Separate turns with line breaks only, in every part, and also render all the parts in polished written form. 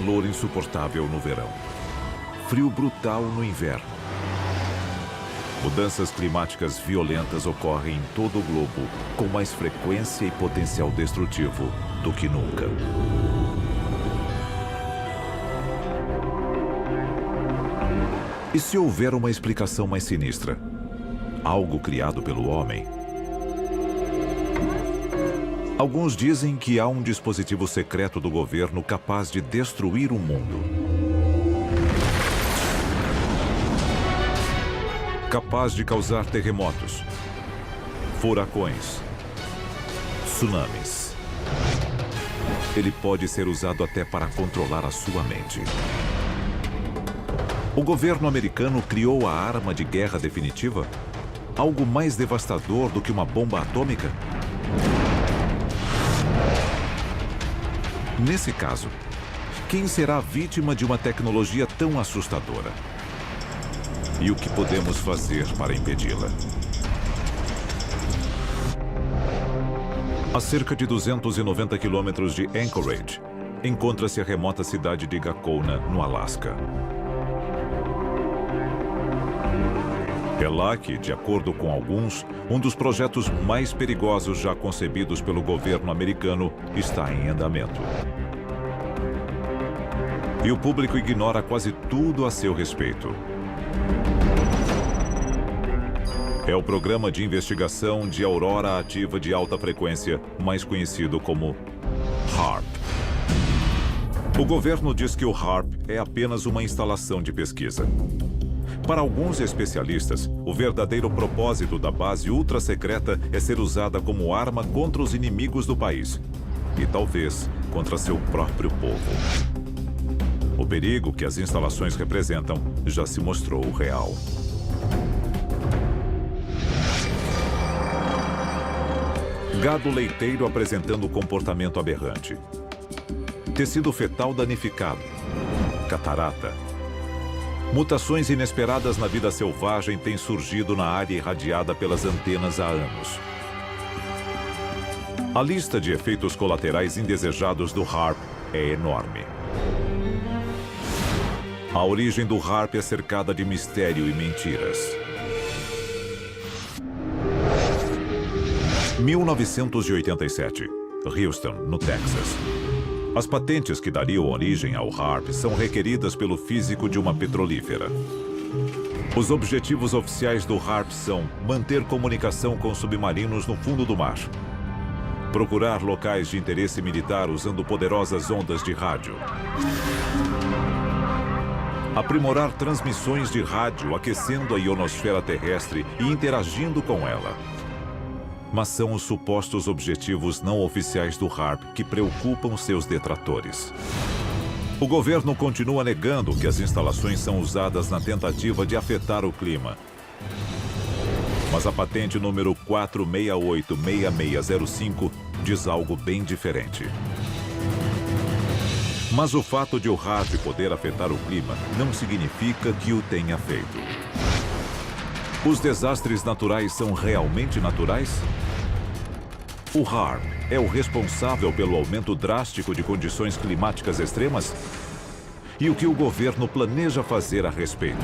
calor insuportável no verão. Frio brutal no inverno. Mudanças climáticas violentas ocorrem em todo o globo com mais frequência e potencial destrutivo do que nunca. E se houver uma explicação mais sinistra? Algo criado pelo homem? Alguns dizem que há um dispositivo secreto do governo capaz de destruir o mundo. Capaz de causar terremotos, furacões, tsunamis. Ele pode ser usado até para controlar a sua mente. O governo americano criou a arma de guerra definitiva? Algo mais devastador do que uma bomba atômica? Nesse caso, quem será vítima de uma tecnologia tão assustadora? E o que podemos fazer para impedi-la? A cerca de 290 quilômetros de Anchorage, encontra-se a remota cidade de Gakona, no Alasca. É lá que, de acordo com alguns, um dos projetos mais perigosos já concebidos pelo governo americano está em andamento. E o público ignora quase tudo a seu respeito. É o Programa de Investigação de Aurora Ativa de Alta Frequência, mais conhecido como HAARP. O governo diz que o HAARP é apenas uma instalação de pesquisa. Para alguns especialistas, o verdadeiro propósito da base ultra-secreta é ser usada como arma contra os inimigos do país. E talvez contra seu próprio povo. O perigo que as instalações representam já se mostrou real. Gado leiteiro apresentando comportamento aberrante. Tecido fetal danificado. Catarata. Mutações inesperadas na vida selvagem têm surgido na área irradiada pelas antenas há anos. A lista de efeitos colaterais indesejados do HAARP é enorme. A origem do HAARP é cercada de mistério e mentiras. 1987, Houston, no Texas. As patentes que dariam origem ao HAARP são requeridas pelo físico de uma petrolífera. Os objetivos oficiais do HAARP são manter comunicação com submarinos no fundo do mar, procurar locais de interesse militar usando poderosas ondas de rádio, aprimorar transmissões de rádio aquecendo a ionosfera terrestre e interagindo com ela. Mas são os supostos objetivos não oficiais do HAARP que preocupam seus detratores. O governo continua negando que as instalações são usadas na tentativa de afetar o clima. Mas a patente número 4686605 diz algo bem diferente. Mas o fato de o HAARP poder afetar o clima não significa que o tenha feito. Os desastres naturais são realmente naturais? O HAARP é o responsável pelo aumento drástico de condições climáticas extremas? E o que o governo planeja fazer a respeito?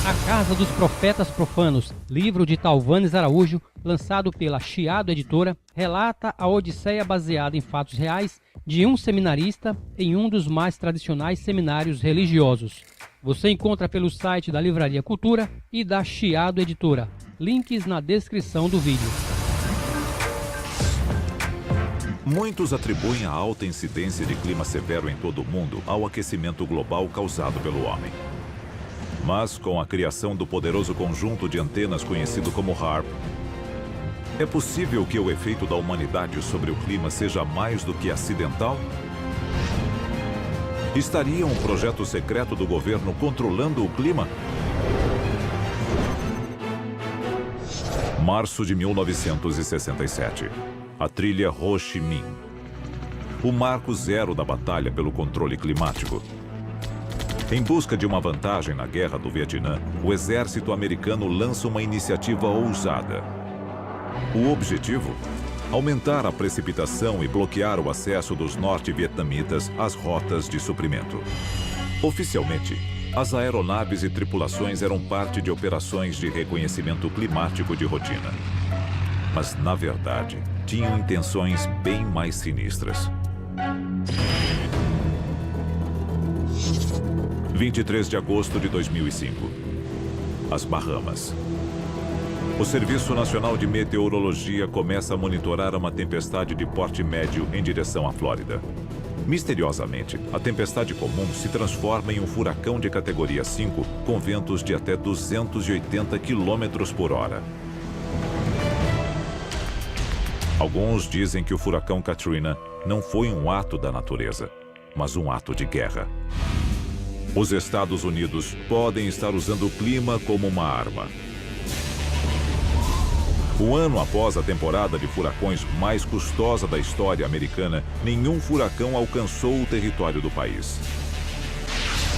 A Casa dos Profetas Profanos, livro de Talvanes Araújo, lançado pela Chiado Editora, relata a odisseia baseada em fatos reais de um seminarista em um dos mais tradicionais seminários religiosos. Você encontra pelo site da Livraria Cultura e da Chiado Editora. Links na descrição do vídeo.
Muitos atribuem a alta incidência de clima severo em todo o mundo ao aquecimento global causado pelo homem. Mas, com a criação do poderoso conjunto de antenas conhecido como HAARP, é possível que o efeito da humanidade sobre o clima seja mais do que acidental? Estaria um projeto secreto do governo controlando o clima? Março de 1967. A trilha Ho Chi Minh. O marco zero da batalha pelo controle climático. Em busca de uma vantagem na Guerra do Vietnã, o exército americano lança uma iniciativa ousada. O objetivo? aumentar a precipitação e bloquear o acesso dos norte-vietnamitas às rotas de suprimento. Oficialmente, as aeronaves e tripulações eram parte de operações de reconhecimento climático de rotina. Mas, na verdade, tinham intenções bem mais sinistras. 23 de agosto de 2005. As Bahamas. O Serviço Nacional de Meteorologia começa a monitorar uma tempestade de porte médio em direção à Flórida. Misteriosamente, a tempestade comum se transforma em um furacão de categoria 5 com ventos de até 280 km por hora. Alguns dizem que o furacão Katrina não foi um ato da natureza, mas um ato de guerra. Os Estados Unidos podem estar usando o clima como uma arma. Um ano após a temporada de furacões mais custosa da história americana, nenhum furacão alcançou o território do país.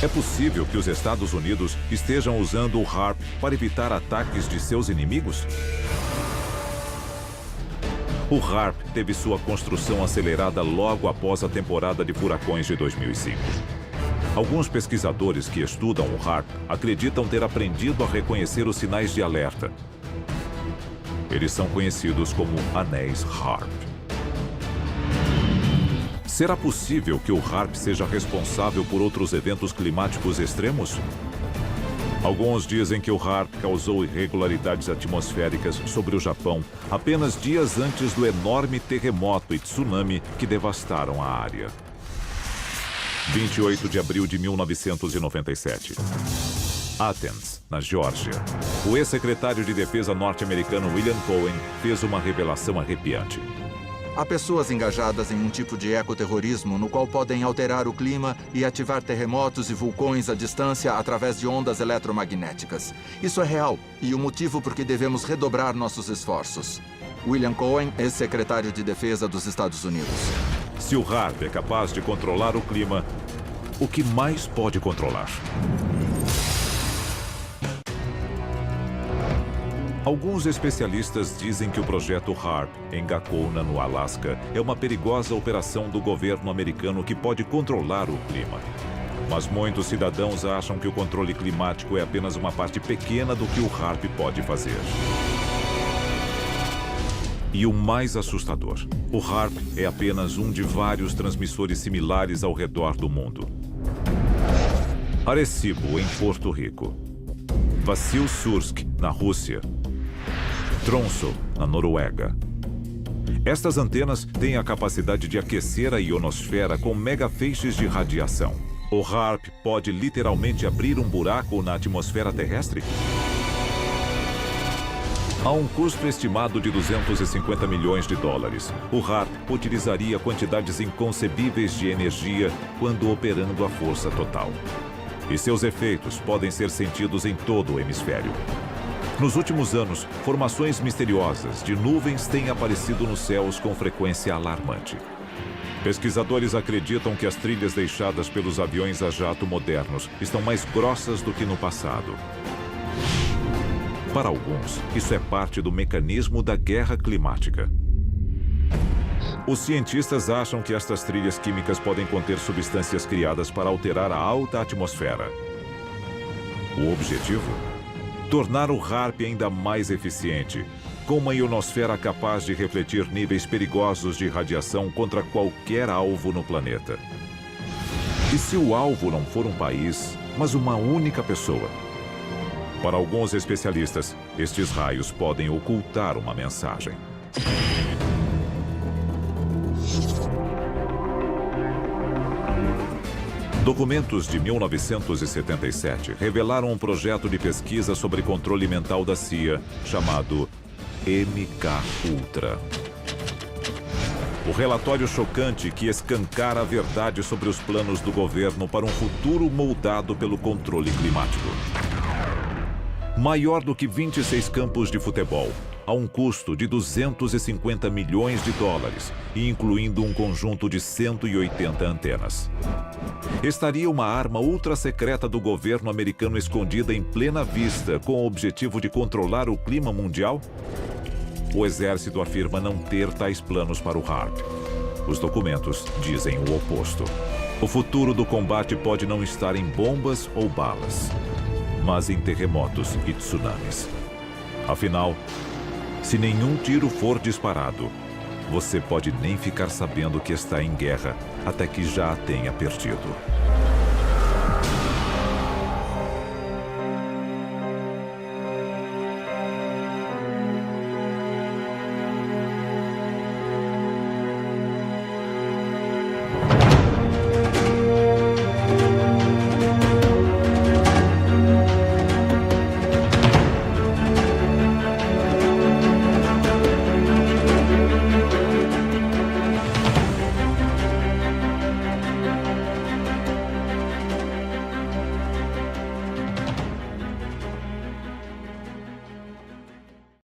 É possível que os Estados Unidos estejam usando o HAARP para evitar ataques de seus inimigos? O HAARP teve sua construção acelerada logo após a temporada de furacões de 2005. Alguns pesquisadores que estudam o HAARP acreditam ter aprendido a reconhecer os sinais de alerta. Eles são conhecidos como anéis HAARP. Será possível que o HAARP seja responsável por outros eventos climáticos extremos? Alguns dizem que o HAARP causou irregularidades atmosféricas sobre o Japão apenas dias antes do enorme terremoto e tsunami que devastaram a área. 28 de abril de 1997. Athens, na Geórgia. O ex-secretário de Defesa norte-americano William Cohen fez uma revelação arrepiante.
Há pessoas engajadas em um tipo de ecoterrorismo no qual podem alterar o clima e ativar terremotos e vulcões à distância através de ondas eletromagnéticas. Isso é real e o motivo por que devemos redobrar nossos esforços. William Cohen, ex-secretário de Defesa dos Estados Unidos.
Se o HAARP é capaz de controlar o clima, o que mais pode controlar? Alguns especialistas dizem que o projeto HAARP, em Gakona, no Alasca, é uma perigosa operação do governo americano que pode controlar o clima. Mas muitos cidadãos acham que o controle climático é apenas uma parte pequena do que o HAARP pode fazer. E o mais assustador, o HAARP é apenas um de vários transmissores similares ao redor do mundo. Arecibo, em Porto Rico. Vassilsursk, na Rússia. Tromsø, na Noruega. Estas antenas têm a capacidade de aquecer a ionosfera com megafeixes de radiação. O HAARP pode literalmente abrir um buraco na atmosfera terrestre? A um custo estimado de 250 milhões de dólares, o HAARP utilizaria quantidades inconcebíveis de energia quando operando a força total. E seus efeitos podem ser sentidos em todo o hemisfério. Nos últimos anos, formações misteriosas de nuvens têm aparecido nos céus com frequência alarmante. Pesquisadores acreditam que as trilhas deixadas pelos aviões a jato modernos estão mais grossas do que no passado. Para alguns, isso é parte do mecanismo da guerra climática. Os cientistas acham que estas trilhas químicas podem conter substâncias criadas para alterar a alta atmosfera. O objetivo? Tornar o HAARP ainda mais eficiente, com uma ionosfera capaz de refletir níveis perigosos de radiação contra qualquer alvo no planeta. E se o alvo não for um país, mas uma única pessoa? Para alguns especialistas, estes raios podem ocultar uma mensagem. Documentos de 1977 revelaram um projeto de pesquisa sobre controle mental da CIA, chamado MK-Ultra. O relatório chocante que escancara a verdade sobre os planos do governo para um futuro moldado pelo controle climático. Maior do que 26 campos de futebol, a um custo de 250 milhões de dólares e incluindo um conjunto de 180 antenas. Estaria uma arma ultra-secreta do governo americano escondida em plena vista com o objetivo de controlar o clima mundial? o exército afirma não ter tais planos para o HARP. Os documentos dizem o oposto. O futuro do combate pode não estar em bombas ou balas, mas em terremotos e tsunamis. Afinal, se nenhum tiro for disparado, você pode nem ficar sabendo que está em guerra até que já a tenha perdido.